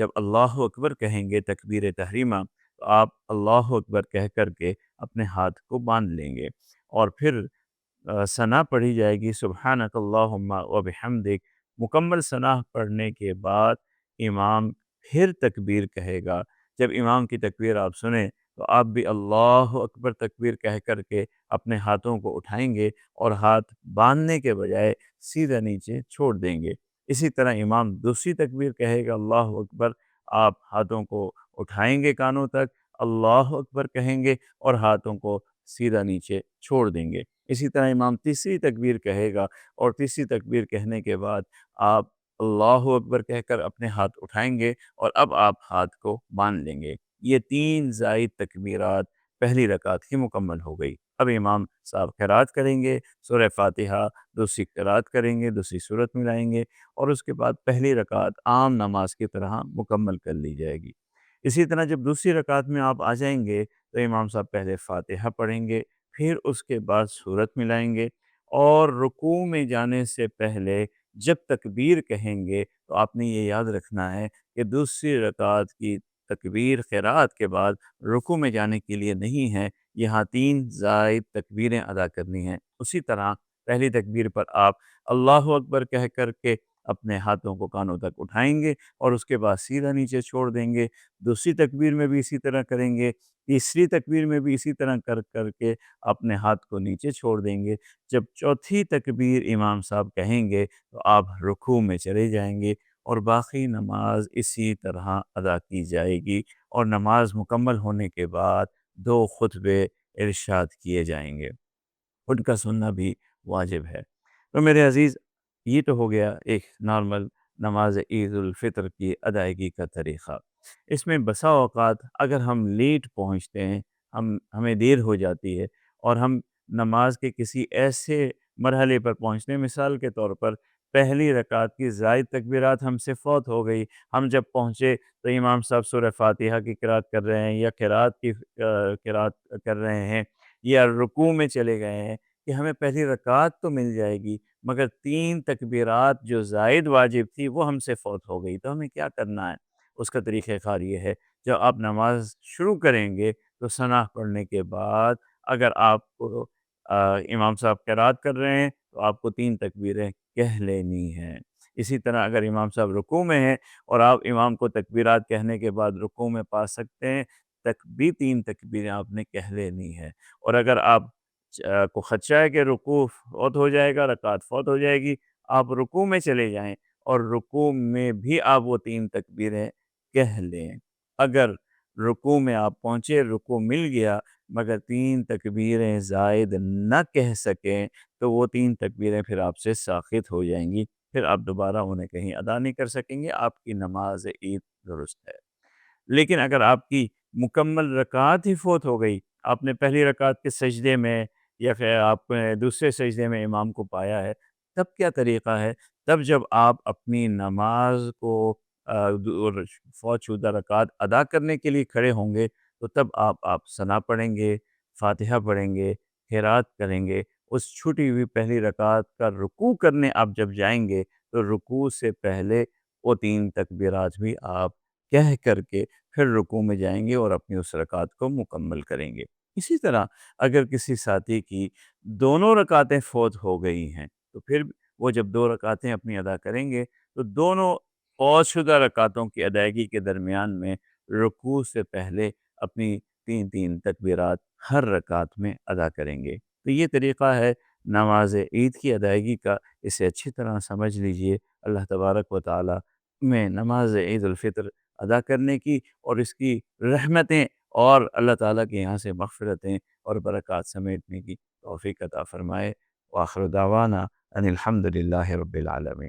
جب اللہ اکبر کہیں گے تکبیر تحریمہ، تو آپ اللہ اکبر کہہ کر کے اپنے ہاتھ کو باندھ لیں گے، اور پھر ثنا پڑھی جائے گی سبحانک اللہم و بحمدک۔ مکمل ثنا پڑھنے کے بعد امام پھر تکبیر کہے گا۔ جب امام کی تکبیر آپ سنیں تو آپ بھی اللہ اکبر تکبیر کہہ کر کے اپنے ہاتھوں کو اٹھائیں گے اور ہاتھ باندھنے کے بجائے سیدھا نیچے چھوڑ دیں گے۔ اسی طرح امام دوسری تکبیر کہے گا اللہ اکبر، آپ ہاتھوں کو اٹھائیں گے کانوں تک، اللہ اکبر کہیں گے اور ہاتھوں کو سیدھا نیچے چھوڑ دیں گے۔ اسی طرح امام تیسری تکبیر کہے گا، اور تیسری تکبیر کہنے کے بعد آپ اللہ اکبر کہہ کر اپنے ہاتھ اٹھائیں گے اور اب آپ ہاتھ کو باندھ لیں گے۔ یہ 3 زائد تکبیرات پہلی رکعت کی مکمل ہو گئی۔ اب امام صاحب قرات کریں گے، سورہ فاتحہ، دوسری قرات کریں گے، دوسری سورت ملائیں گے، اور اس کے بعد پہلی رکعت عام نماز کی طرح مکمل کر لی جائے گی۔ اسی طرح جب دوسری رکعت میں آپ آ جائیں گے تو امام صاحب پہلے فاتحہ پڑھیں گے، پھر اس کے بعد سورت ملائیں گے، اور رکوع میں جانے سے پہلے جب تکبیر کہیں گے تو آپ نے یہ یاد رکھنا ہے کہ دوسری رکعت کی تکبیر قرات کے بعد رکوع میں جانے کے لیے نہیں ہے، یہاں 3 زائد تکبیریں ادا کرنی ہیں۔ اسی طرح پہلی تکبیر پر آپ اللہ اکبر کہہ کر کے اپنے ہاتھوں کو کانوں تک اٹھائیں گے اور اس کے بعد سیدھا نیچے چھوڑ دیں گے۔ دوسری تکبیر میں بھی اسی طرح کریں گے، تیسری تکبیر میں بھی اسی طرح کر کر کے اپنے ہاتھ کو نیچے چھوڑ دیں گے۔ جب چوتھی تکبیر امام صاحب کہیں گے تو آپ رکوع میں چلے جائیں گے، اور باقی نماز اسی طرح ادا کی جائے گی، اور نماز مکمل ہونے کے بعد 2 خطبے ارشاد کیے جائیں گے، ان کا سننا بھی واجب ہے۔ تو میرے عزیز، یہ تو ہو گیا ایک نارمل نماز عید الفطر کی ادائیگی کا طریقہ۔ اس میں بسا اوقات اگر ہم لیٹ پہنچتے ہیں، ہمیں دیر ہو جاتی ہے، اور ہم نماز کے کسی ایسے مرحلے پر پہنچتے ہیں، مثال کے طور پر پہلی رکعت کی زائد تکبیرات ہم سے فوت ہو گئی، ہم جب پہنچے تو امام صاحب سورہ فاتحہ کی قرات کر رہے ہیں، یا قرات کر رہے ہیں، یا رکوع میں چلے گئے ہیں، کہ ہمیں پہلی رکعت تو مل جائے گی مگر 3 تکبیرات جو زائد واجب تھی وہ ہم سے فوت ہو گئی، تو ہمیں کیا کرنا ہے؟ اس کا طریقہ کار یہ ہے، جب آپ نماز شروع کریں گے تو ثنا پڑھنے کے بعد اگر آپ کو امام صاحب قرات کر رہے ہیں تو آپ کو 3 تکبیریں کہہ لینی ہیں۔ اسی طرح اگر امام صاحب رکوع میں ہیں اور آپ امام کو تکبیرات کہنے کے بعد رکوع میں پا سکتے ہیں، تک بھی 3 تکبیریں آپ نے کہہ لینی ہے۔ اور اگر آپ کو خدشہ ہے کہ رکوع فوت ہو جائے گا، رکعت فوت ہو جائے گی، آپ رکوع میں چلے جائیں اور رکوع میں بھی آپ وہ 3 تکبیریں کہہ لیں۔ اگر رکوع میں آپ پہنچے، رکوع مل گیا مگر 3 تکبیریں زائد نہ کہہ سکیں تو وہ 3 تکبیریں پھر آپ سے ساقط ہو جائیں گی، پھر آپ دوبارہ انہیں کہیں ادا نہیں کر سکیں گے، آپ کی نماز عید درست ہے۔ لیکن اگر آپ کی مکمل رکعت ہی فوت ہو گئی، آپ نے پہلی رکعت کے سجدے میں یا پھر آپ نے دوسرے سجدے میں امام کو پایا ہے، تب کیا طریقہ ہے؟ تب جب آپ اپنی نماز کو فوت شدہ رکعت ادا کرنے کے لیے کھڑے ہوں گے تو تب آپ ثنا پڑھیں گے، فاتحہ پڑھیں گے، قرات کریں گے۔ اس چھوٹی ہوئی پہلی رکعت کا رکوع کرنے آپ جب جائیں گے تو رکوع سے پہلے وہ 3 تکبیرات بھی آپ کہہ کر کے پھر رکوع میں جائیں گے اور اپنی اس رکعت کو مکمل کریں گے۔ اسی طرح اگر کسی ساتھی کی دونوں رکعتیں فوت ہو گئی ہیں تو پھر وہ جب 2 رکعتیں اپنی ادا کریں گے تو دونوں فوت شدہ رکعتوں کی ادائیگی کے درمیان میں رکوع سے پہلے اپنی 3 تکبیرات ہر رکعت میں ادا کریں گے۔ تو یہ طریقہ ہے نماز عید کی ادائیگی کا، اسے اچھی طرح سمجھ لیجئے۔ اللہ تبارک و تعالی میں نماز عید الفطر ادا کرنے کی اور اس کی رحمتیں اور اللہ تعالیٰ کے یہاں سے مغفرتیں اور برکات سمیٹنے کی توفیق عطا فرمائے۔ وآخر دعوانا ان الحمد للہ رب العالمین۔